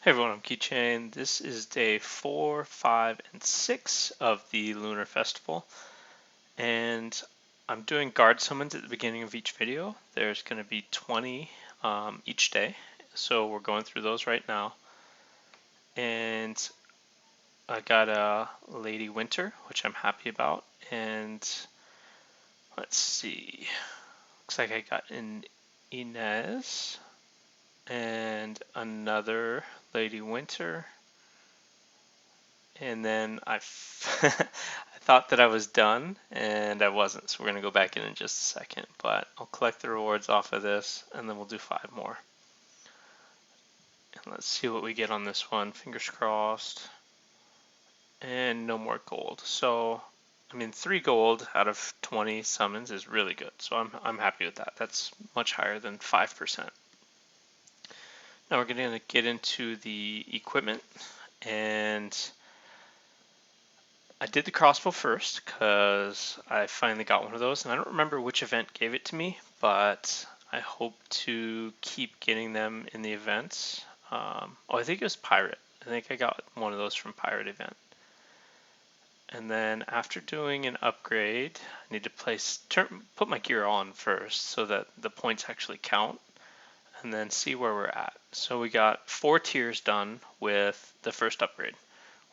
Hey everyone, I'm Keychain. This is day 4, 5, and 6 of the Lunar Festival, and I'm doing guard summons at the beginning of each video. There's going to be 20 each day, so we're going through those right now. And I got a Lady Winter, which I'm happy about, and let's see, looks like I got an Inez and another Lady Winter. And then I thought that I was done, and I wasn't. So we're going to go back in just a second. But I'll collect the rewards off of this, and then we'll do 5 more. And let's see what we get on this one. Fingers crossed. And no more gold. So, I mean, 3 gold out of 20 summons is really good. So I'm happy with that. That's much higher than 5%. Now we're going to get into the equipment, and I did the crossbow first because I finally got one of those, and I don't remember which event gave it to me, but I hope to keep getting them in the events. Oh, I think it was Pirate. I think I got one of those from Pirate event. And then after doing an upgrade, I need to put my gear on first so that the points actually count, and then see where we're at. So we got 4 tiers done with the first upgrade,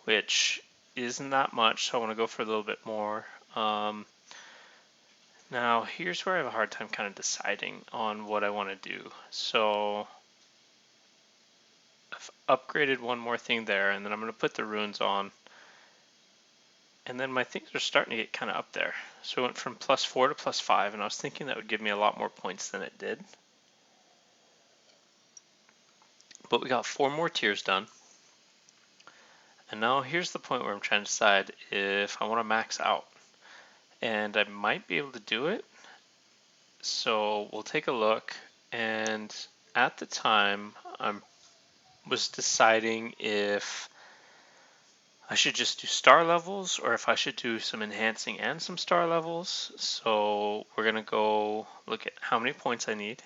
which isn't that much, so I want to go for a little bit more. Now, here's where I have a hard time kind of deciding on what I want to do. So I've upgraded one more thing there, and then I'm going to put the runes on. And then my things are starting to get kind of up there. So I went from +4 to +5, and I was thinking that would give me a lot more points than it did. But we got 4 more tiers done. And now here's the point where I'm trying to decide if I want to max out. And I might be able to do it. So we'll take a look. And at the time, I was deciding if I should just do star levels or if I should do some enhancing and some star levels. So we're going to go look at how many points I need.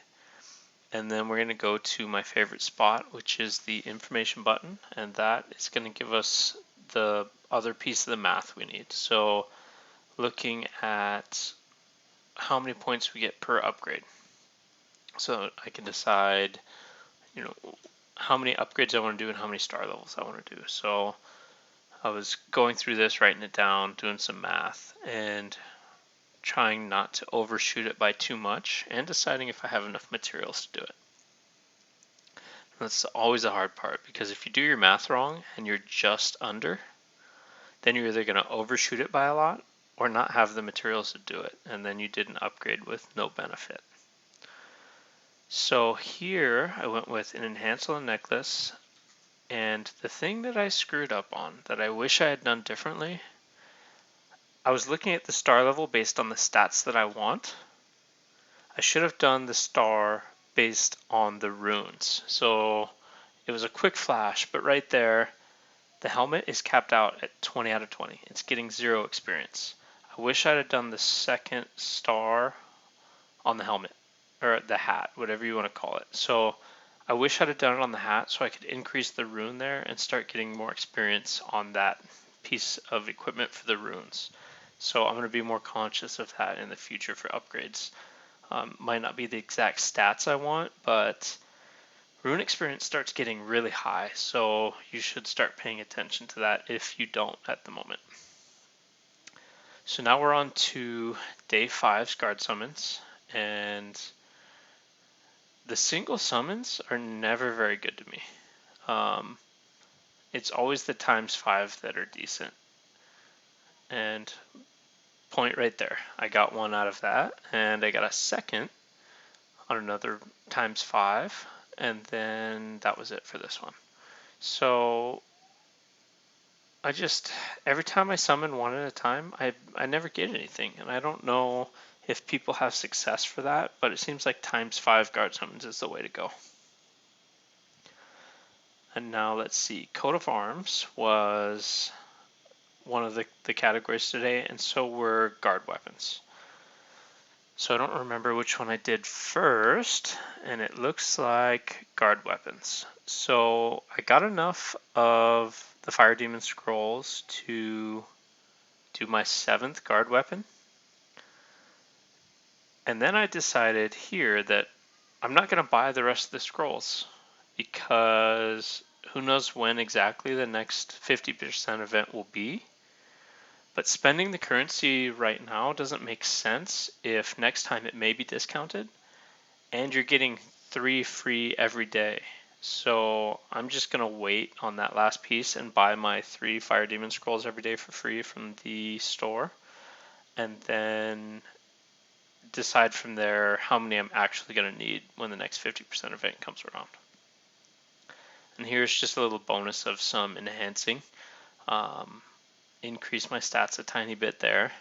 And then we're going to go to my favorite spot, which is the information button. And that is going to give us the other piece of the math we need. So looking at how many points we get per upgrade. So I can decide, how many upgrades I want to do and how many star levels I want to do. So I was going through this, writing it down, doing some math, and trying not to overshoot it by too much, and deciding if I have enough materials to do it. That's always a hard part, because if you do your math wrong and you're just under, then you're either going to overshoot it by a lot or not have the materials to do it, and then you did an upgrade with no benefit. So here I went with an enhancement necklace, and the thing that I screwed up on that I wish I had done differently, I was looking at the star level based on the stats that I want. I should have done the star based on the runes. So it was a quick flash, but right there, the helmet is capped out at 20 out of 20. It's getting 0 experience. I wish I'd have done the second star on the helmet, or the hat, whatever you want to call it. So I wish I'd have done it on the hat so I could increase the rune there and start getting more experience on that piece of equipment for the runes. So I'm going to be more conscious of that in the future for upgrades. Might not be the exact stats I want, but rune experience starts getting really high, so you should start paying attention to that if you don't at the moment. So now we're on to day 5's guard summons, and the single summons are never very good to me. It's always the ×5 that are decent. And point right there. I got one out of that, and I got a second on another ×5, and then that was it for this one. So every time I summon one at a time, I never get anything, and I don't know if people have success for that, but it seems like ×5 guard summons is the way to go. And now let's see, coat of arms was one of the categories today, and so were guard weapons. So I don't remember which one I did first, and it looks like guard weapons. So I got enough of the Fire Demon Scrolls to do my 7th guard weapon. And then I decided here that I'm not going to buy the rest of the scrolls because who knows when exactly the next 50% event will be. But spending the currency right now doesn't make sense if next time it may be discounted and you're getting 3 free every day. So I'm just going to wait on that last piece and buy my 3 Fire Demon Scrolls every day for free from the store. And then decide from there how many I'm actually going to need when the next 50% event comes around. And here's just a little bonus of some enhancing. Increase my stats a tiny bit there.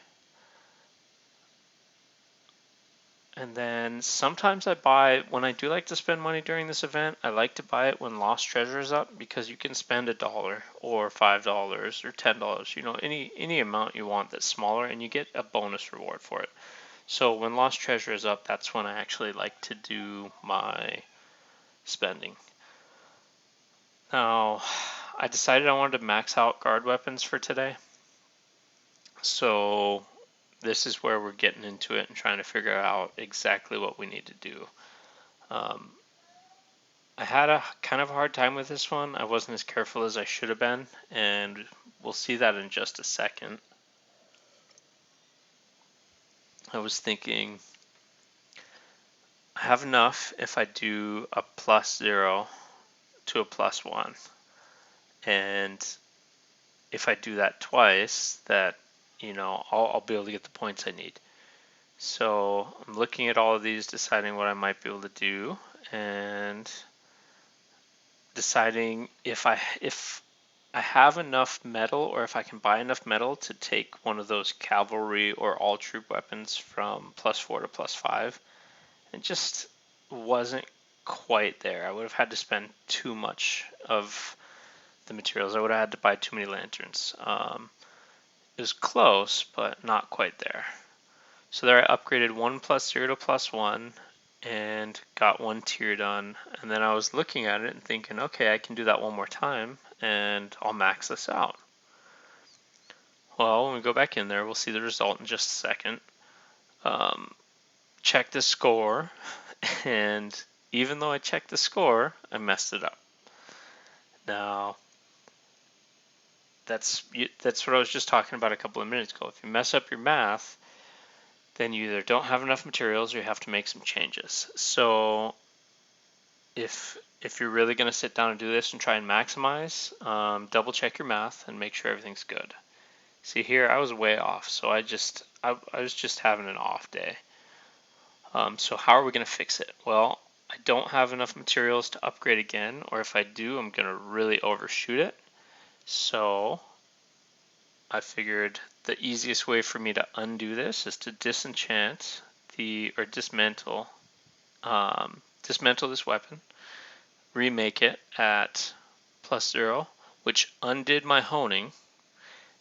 And then sometimes I buy, when I do like to spend money during this event, I like to buy it when Lost Treasure is up because you can spend $1 or $5 or $10, any amount you want that's smaller and you get a bonus reward for it. So when Lost Treasure is up, that's when I actually like to do my spending. Now, I decided I wanted to max out guard weapons for today. So this is where we're getting into it and trying to figure out exactly what we need to do. I had a kind of a hard time with this one. I wasn't as careful as I should have been, and we'll see that in just a second. I was thinking I have enough if I do a +0 to a +1. And if I do that twice, that, I'll be able to get the points I need. So I'm looking at all of these, deciding what I might be able to do, and deciding if I have enough metal or if I can buy enough metal to take one of those cavalry or all troop weapons from +4 to +5. It just wasn't quite there. I would have had to spend too much of the materials. I would have had to buy too many lanterns. It was close, but not quite there. So there I upgraded one +0 to +1 and got 1 tier done. And then I was looking at it and thinking, okay, I can do that one more time and I'll max this out. Well, when we go back in there, we'll see the result in just a second. Check the score, and even though I checked the score, I messed it up. Now, that's what I was just talking about a couple of minutes ago. If you mess up your math, then you either don't have enough materials or you have to make some changes. So if you're really going to sit down and do this and try and maximize, double check your math and make sure everything's good. See here, I was way off, so I was just having an off day. So how are we going to fix it? Well, I don't have enough materials to upgrade again, or if I do, I'm going to really overshoot it. So I figured the easiest way for me to undo this is to dismantle this weapon, remake it at +0, which undid my honing.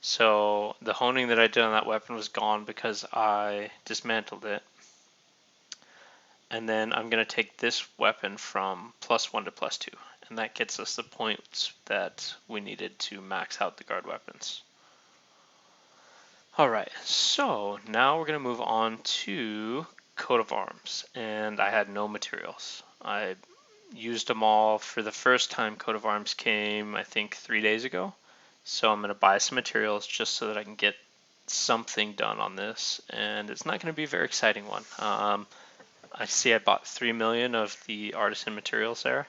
So the honing that I did on that weapon was gone because I dismantled it. And then I'm going to take this weapon from +1 to +2. And that gets us the points that we needed to max out the guard weapons. Alright, so now we're going to move on to coat of arms. And I had no materials. I used them all for the first time coat of arms came, I think 3 days ago. So I'm going to buy some materials just so that I can get something done on this. And it's not going to be a very exciting one. I see I bought 3 million of the artisan materials there,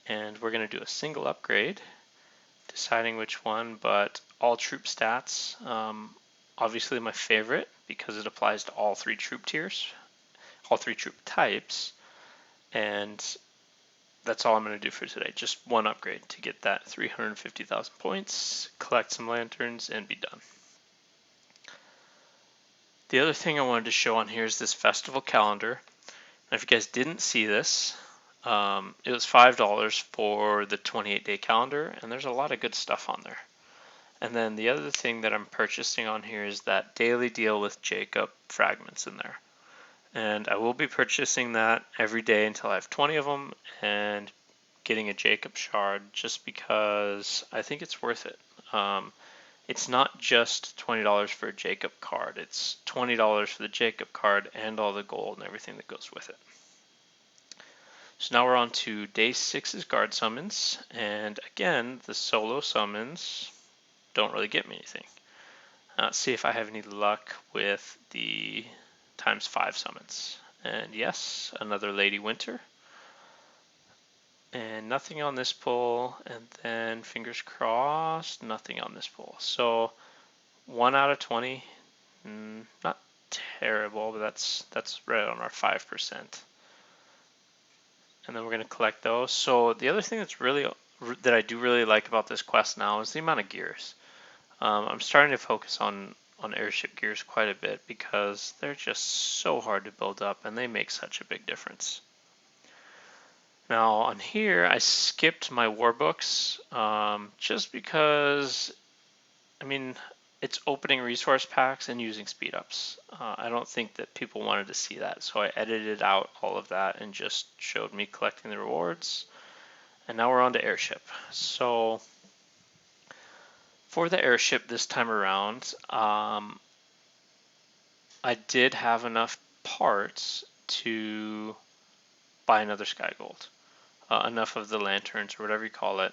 and we're going to do a single upgrade, deciding which one, but all troop stats, obviously my favorite because it applies to all 3 troop tiers, all 3 troop types, and that's all I'm going to do for today, just one upgrade to get that 350,000 points, collect some lanterns, and be done. The other thing I wanted to show on here is this festival calendar. If you guys didn't see this, it was $5 for the 28-day calendar, and there's a lot of good stuff on there. And then the other thing that I'm purchasing on here is that daily deal with Jacob fragments in there. And I will be purchasing that every day until I have 20 of them and getting a Jacob shard just because I think it's worth it. It's not just $20 for a Jacob card, it's $20 for the Jacob card and all the gold and everything that goes with it. So now we're on to day 6's guard summons, and again, the solo summons don't really get me anything. Let's see if I have any luck with the ×5 summons. And yes, another Lady Winter. And nothing on this pull, and then fingers crossed, nothing on this pull. So 1 out of 20, not terrible, but that's right on our 5%. And then we're going to collect those. So the other thing that I do really like about this quest now is the amount of gears. I'm starting to focus on airship gears quite a bit because they're just so hard to build up and they make such a big difference. Now on here, I skipped my war books just because, I mean, it's opening resource packs and using speed ups. I don't think that people wanted to see that, so I edited out all of that and just showed me collecting the rewards. And now we're on to airship. So for the airship this time around, I did have enough parts to buy another sky gold, enough of the lanterns or whatever you call it.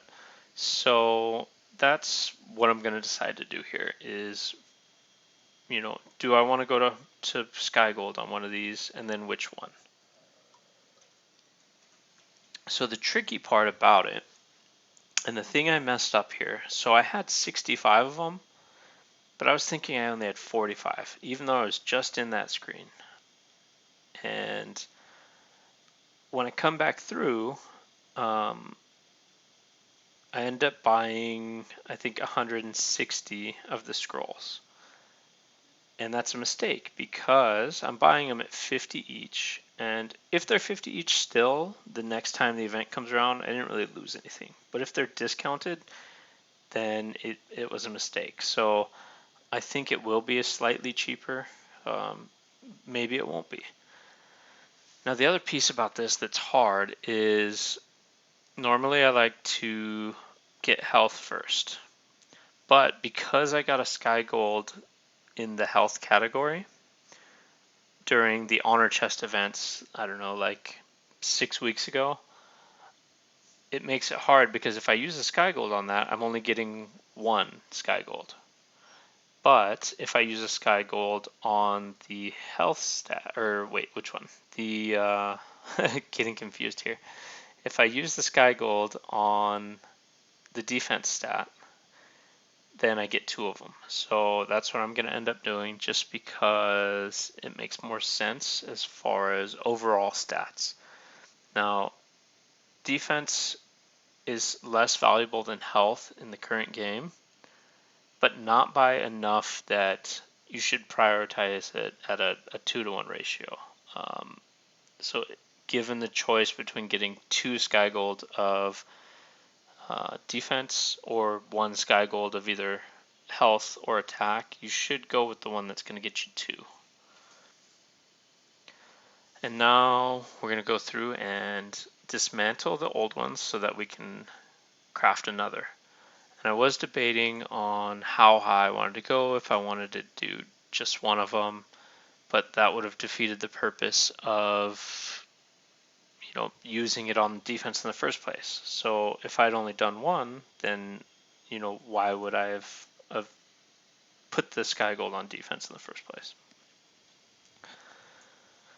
So that's what I'm going to decide to do here is, do I want to go to sky gold on one of these, and then which one? So the tricky part about it, and the thing I messed up here, so I had 65 of them, but I was thinking I only had 45, even though I was just in that screen. And when I come back through, I end up buying, I think, 160 of the scrolls. And that's a mistake because I'm buying them at 50 each. And if they're 50 each still, the next time the event comes around, I didn't really lose anything. But if they're discounted, then it was a mistake. So I think it will be a slightly cheaper. Maybe it won't be. Now the other piece about this that's hard is normally I like to get health first. But because I got a sky gold in the health category during the honor chest events, I don't know, like 6 weeks ago, it makes it hard because if I use a sky gold on that, I'm only getting 1 sky gold. But if I use a sky gold on the health stat, or wait, which one? The getting confused here. If I use the sky gold on the defense stat, then I get 2 of them. So that's what I'm going to end up doing just because it makes more sense as far as overall stats. Now, defense is less valuable than health in the current game, but not by enough that you should prioritize it at a 2-to-1 ratio. So given the choice between getting 2 sky gold of defense or 1 sky gold of either health or attack, you should go with the one that's going to get you 2. And now we're going to go through and dismantle the old ones so that we can craft another. And I was debating on how high I wanted to go, if I wanted to do just one of them, but that would have defeated the purpose of using it on defense in the first place. So if I'd only done one, then why would I have put the sky gold on defense in the first place?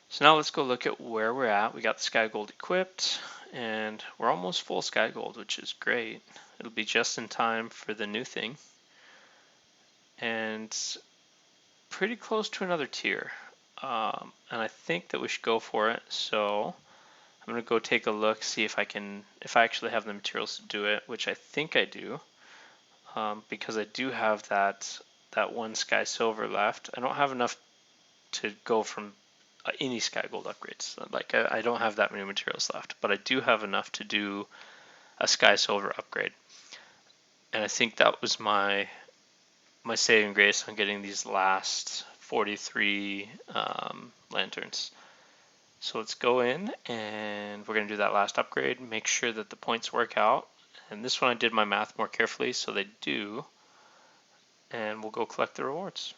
So now let's go look at where we're at. We got the sky gold equipped and we're almost full sky gold, which is great. It'll be just in time for the new thing and pretty close to another tier. And I think that we should go for it. So I'm going to go take a look, see if I actually have the materials to do it, which I think I do, because I do have that 1 sky silver left. I don't have enough to go from any sky gold upgrades. Like I don't have that many materials left, but I do have enough to do a sky silver upgrade. And I think that was my saving grace on getting these last 43 lanterns. So let's go in and we're going to do that last upgrade, make sure that the points work out. And this one I did my math more carefully, so they do. And we'll go collect the rewards.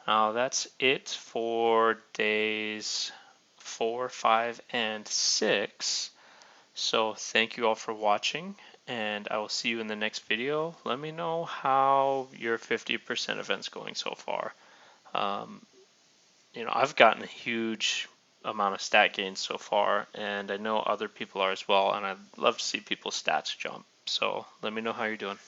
Now that's it for days 4, 5, and 6. So thank you all for watching, and I will see you in the next video. Let me know how your 50% event's going so far. Um, I've gotten a huge amount of stat gains so far, and I know other people are as well, and I'd love to see people's stats jump. So let me know how you're doing.